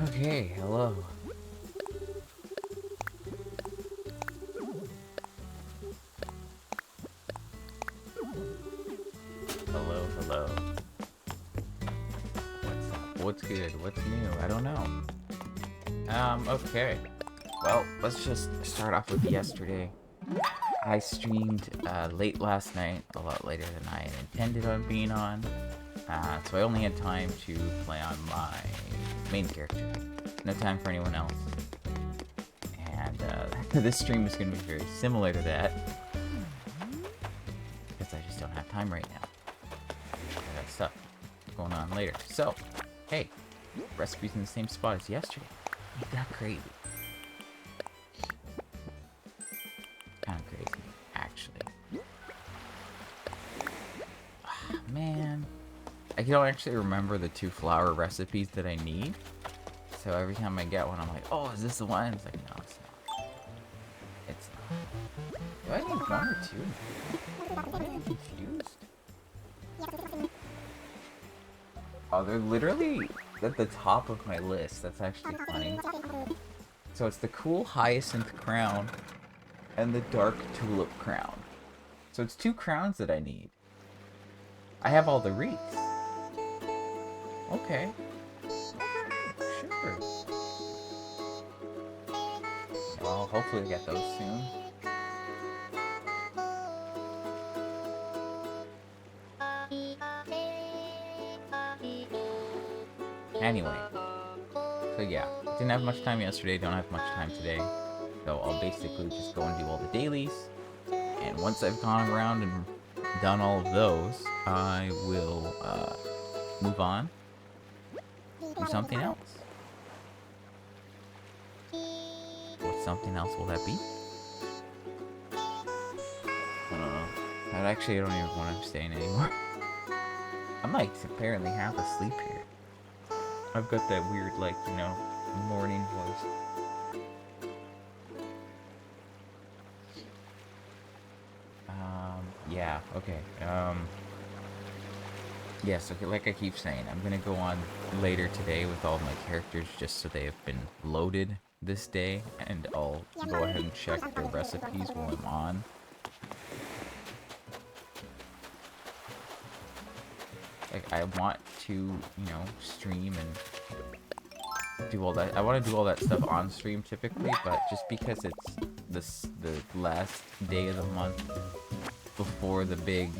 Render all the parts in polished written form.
Okay, hello. Hello, hello. What's up? What's good? What's new? I don't know. Okay. Well, let's just start off with yesterday. I streamed late last night, a lot later than I had intended on being on. So I only had time to play on my main character. No time for anyone else. And this stream is going to be very similar to that. Because I just don't have time right now. I got stuff going on later. So, hey, recipes in the same spot as yesterday. Ain't that crazy? Kind of crazy, actually. Man. I don't actually remember the 2 flour recipes that I need. So every time I get one, I'm like, oh, is this the one? It's like, no, it's not. It's not. Do I need 1 or 2? I'm confused. Oh, they're literally at the top of my list. That's actually funny. So it's the cool hyacinth crown and the dark tulip crown. So it's 2 crowns that I need. I have all the wreaths. Okay. Sure. Well, hopefully I get those soon. Anyway. So yeah, didn't have much time yesterday, don't have much time today. So I'll basically just go and do all the dailies. And once I've gone around and done all of those, I will move on. Do something else. What something else will that be? I don't know. I don't even want to stay anymore. I'm like apparently half asleep here. I've got that weird, like, you know, morning voice. Yeah, okay. Yes, okay, like I keep saying, I'm gonna go on later today with all my characters just so they have been loaded this day, and I'll go ahead and check the recipes while I'm on. Like, I want to, you know, stream and do all that. I want to do all that stuff on stream typically, but just because it's the last day of the month before the big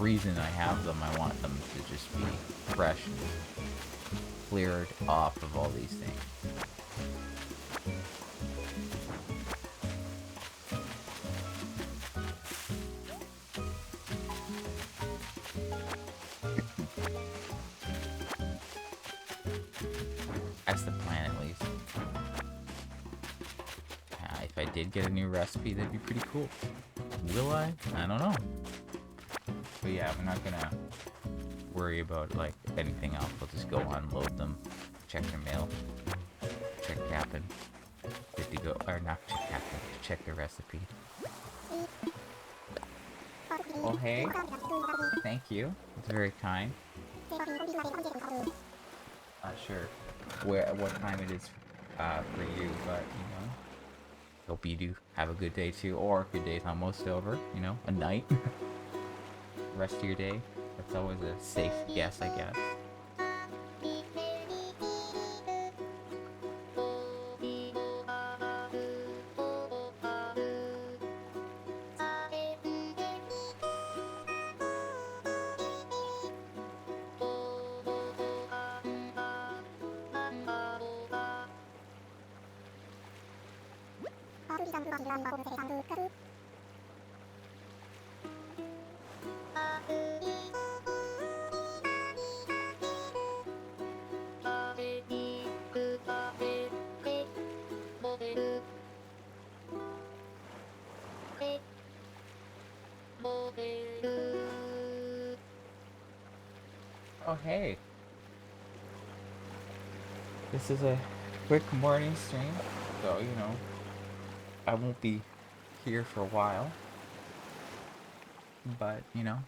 reason I have them, I want them to just be fresh and cleared off of all these things. That's the plan, at least. If I did get a new recipe, that'd be pretty cool. Will I? I don't know. But yeah, we're not gonna worry about, like, anything else. We'll just go on, load them, check their mail, check Captain. Good to go. Or not check Captain, check the recipe. Oh, hey. Thank you. It's very kind. Not sure what time it is for you, but, you know, hope you do have a good day too, or good day's almost over, you know, a night. Rest of your day. That's always a safe guess, I guess. Oh, hey. This is a quick morning stream, so, you know, I won't be here for a while. But, you know,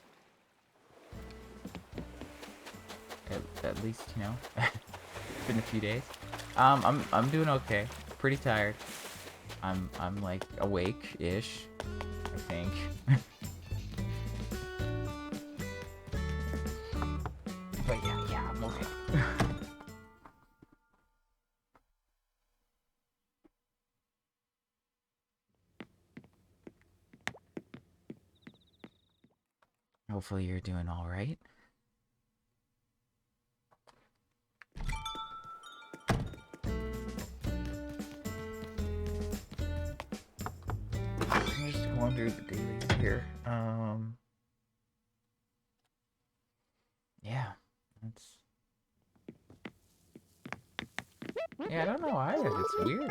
at least, you know, it's been a few days. I'm doing okay. Pretty tired. I'm like awake-ish, I think. But yeah, I'm okay. Hopefully you're doing all right. I'm just going through the dailies here. Yeah, that's. Yeah, I don't know either. It's weird.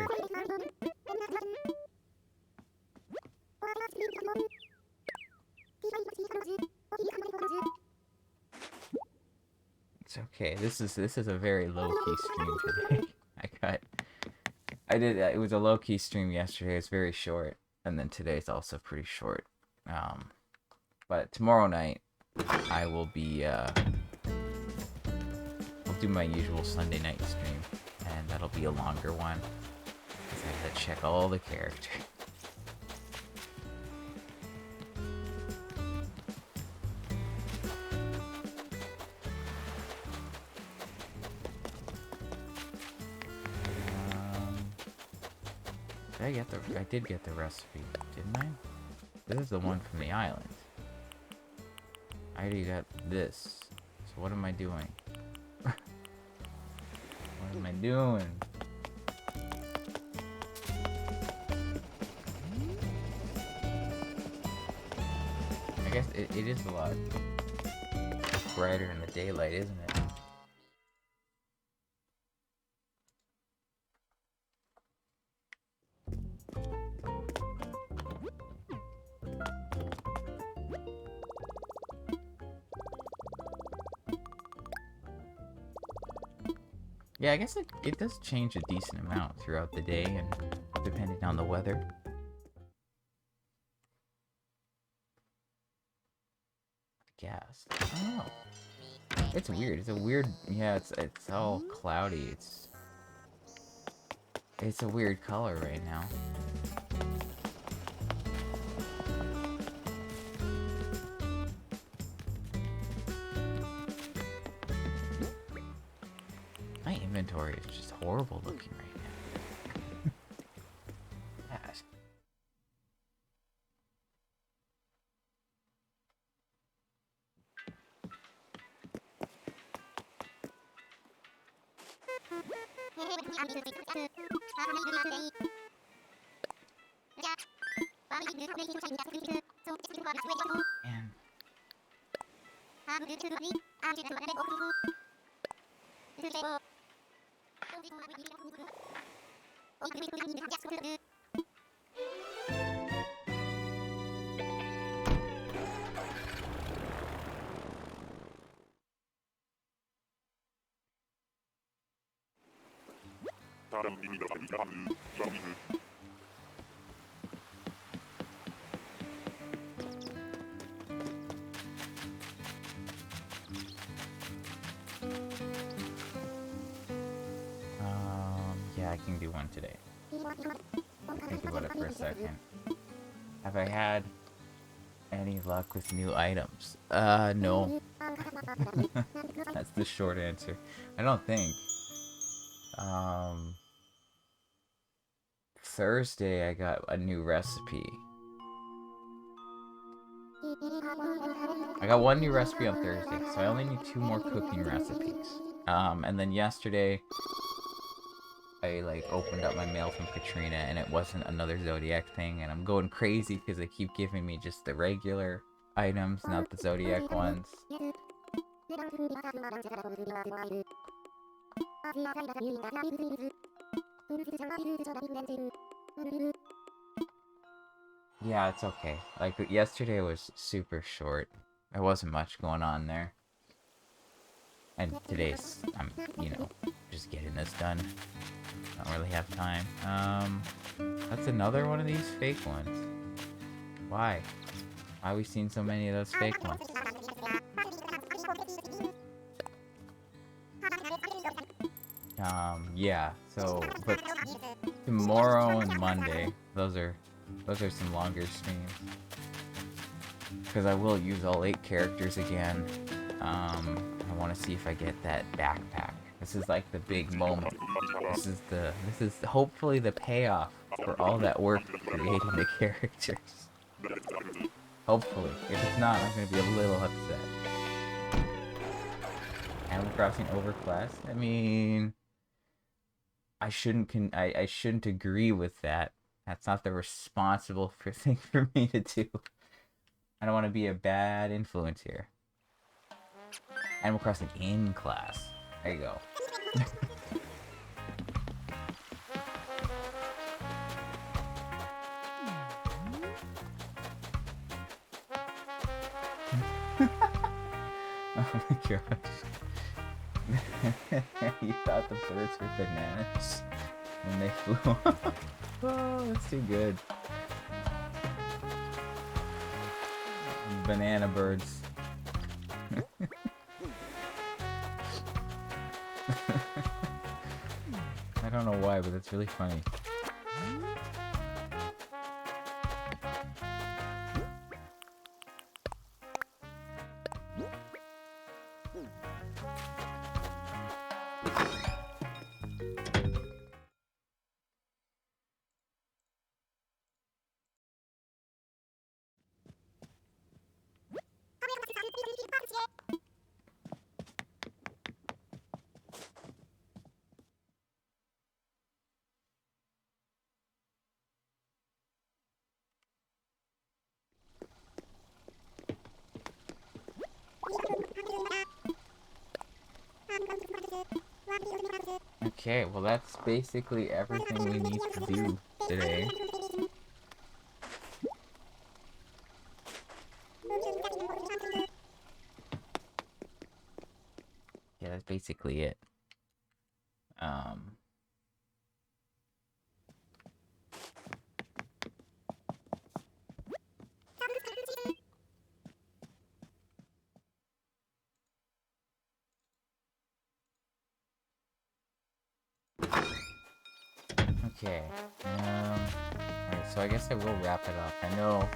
It's okay. This is a very low key stream today. It was a low key stream yesterday. It's very short, and then today's also pretty short. But tomorrow night I will be I'll do my usual Sunday night stream, and that'll be a longer one. 'Cause I have to check all the characters. I did get the recipe, didn't I? This is the one from the island. I already got this. So what am I doing? What am I doing? I guess it is a lot brighter in the daylight, isn't it? Yeah, I guess it does change a decent amount throughout the day and depending on the weather. Gas. I don't know. It's weird. It's a weird. Yeah, it's all cloudy. It's a weird color right now. My inventory is just horrible looking right now. Yes. Man. Yeah, I can do one today. Think about it for a second. Have I had any luck with new items? No. That's the short answer. I don't think. Thursday I got a new recipe. I got one new recipe on Thursday, so I only need 2 more cooking recipes. And then yesterday I like opened up my mail from Katrina and it wasn't another Zodiac thing, and I'm going crazy because they keep giving me just the regular items, not the Zodiac ones. Yeah, it's okay. Like, yesterday was super short. There wasn't much going on there. And today's, I'm, just getting this done. Don't really have time. That's another one of these fake ones. Why? Why are we seeing so many of those fake ones? Yeah, so, but tomorrow and Monday, those are some longer streams. Because I will use all 8 characters again. I want to see if I get that backpack. This is like the big moment. This is hopefully the payoff for all that work creating the characters. Hopefully. If it's not, I'm gonna be a little upset. Animal Crossing overclass? I mean, I shouldn't agree with that. That's not the responsible thing for me to do. I don't want to be a bad influence here. Animal Crossing in class. There you go. Oh my gosh. You thought the birds were bananas when they flew. Oh, that's too good. Banana birds. I don't know why, but that's really funny. Okay, well that's basically everything we need to do today. Yeah, that's basically it. Okay. Alright, so I guess I will wrap it up. I know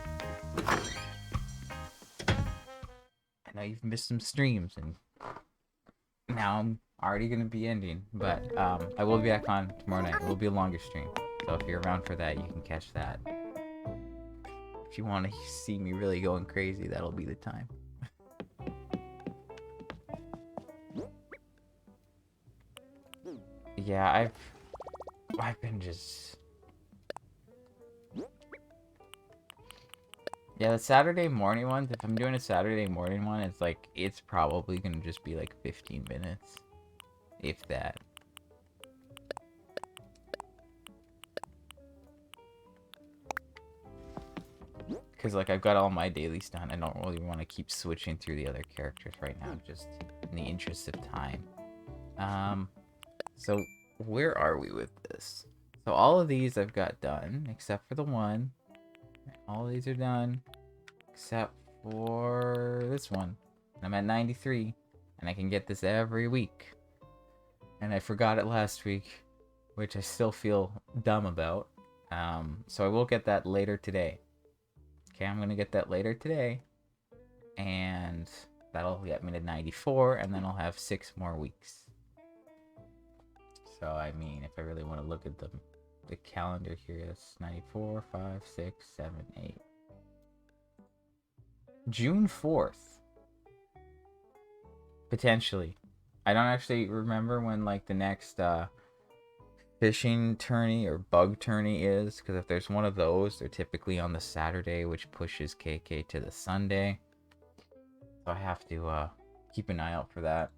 you've missed some streams, and now I'm already gonna be ending. But I will be back on tomorrow night. It will be a longer stream, so if you're around for that, you can catch that. If you want to see me really going crazy, that'll be the time. Yeah, I've been just... Yeah, the Saturday morning ones, if I'm doing a Saturday morning one, it's probably gonna just be like 15 minutes. If that. Because, like, I've got all my dailies done. I don't really want to keep switching through the other characters right now, just in the interest of time. So, where are we with this? So, all of these I've got done, except for the one. All of these are done, except for this one. I'm at 93, and I can get this every week. And I forgot it last week, which I still feel dumb about. So I will get that later today. Okay, I'm gonna get that later today, and that'll get me to 94, and then I'll have 6 more weeks. So I mean, if I really want to look at the calendar here, that's 94, 5, 6, 7, 8. June 4th. Potentially. I don't actually remember when, like, the next fishing tourney or bug tourney is, because if there's one of those, they're typically on the Saturday, which pushes KK to the Sunday. So I have to keep an eye out for that.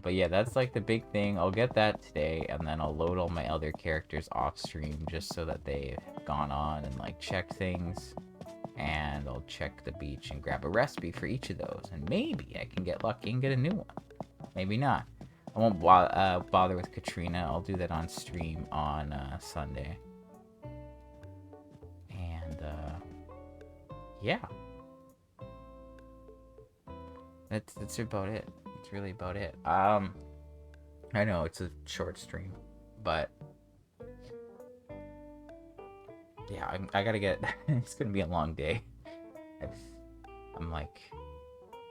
But yeah, that's like the big thing. I'll get that today, and then I'll load all my other characters off stream just so that they've gone on and like checked things. And I'll check the beach and grab a recipe for each of those, and maybe I can get lucky and get a new one. Maybe not. I won't bother with Katrina. I'll do that on stream on Sunday. And yeah, that's about it. That's really about it. I know it's a short stream, but yeah, I gotta get. It's gonna be a long day. I've, I'm like,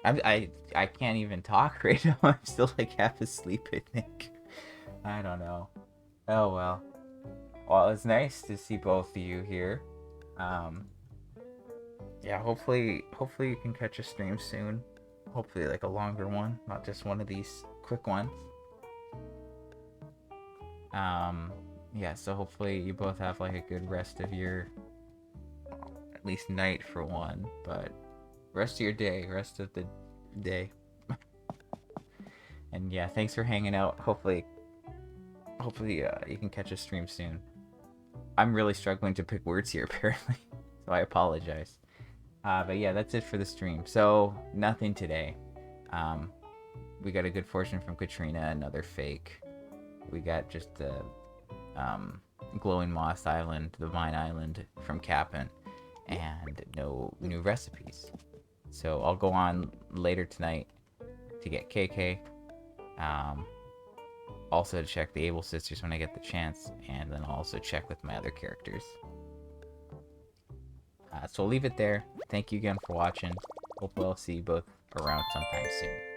I can't even talk right now. I'm still like half asleep. I think. I don't know. Oh well. Well, it's nice to see both of you here. Um, yeah. Hopefully you can catch a stream soon. Hopefully like a longer one, not just one of these quick ones. Um, yeah. So hopefully you both have like a good rest of your, at least night for one, but rest of your day, rest of the day. And yeah, thanks for hanging out. Hopefully you can catch a stream soon. I'm really struggling to pick words here apparently, so I apologize. But yeah, that's it for the stream. So nothing today. Um, we got a good fortune from Katrina, another fake. We got just the glowing moss island, the vine island from Cap'n, and no new recipes. So I'll go on later tonight to get KK. Also to check the Able Sisters when I get the chance, and then I'll also check with my other characters. So I'll leave it there. Thank you again for watching. Hopefully I'll see you both around sometime soon.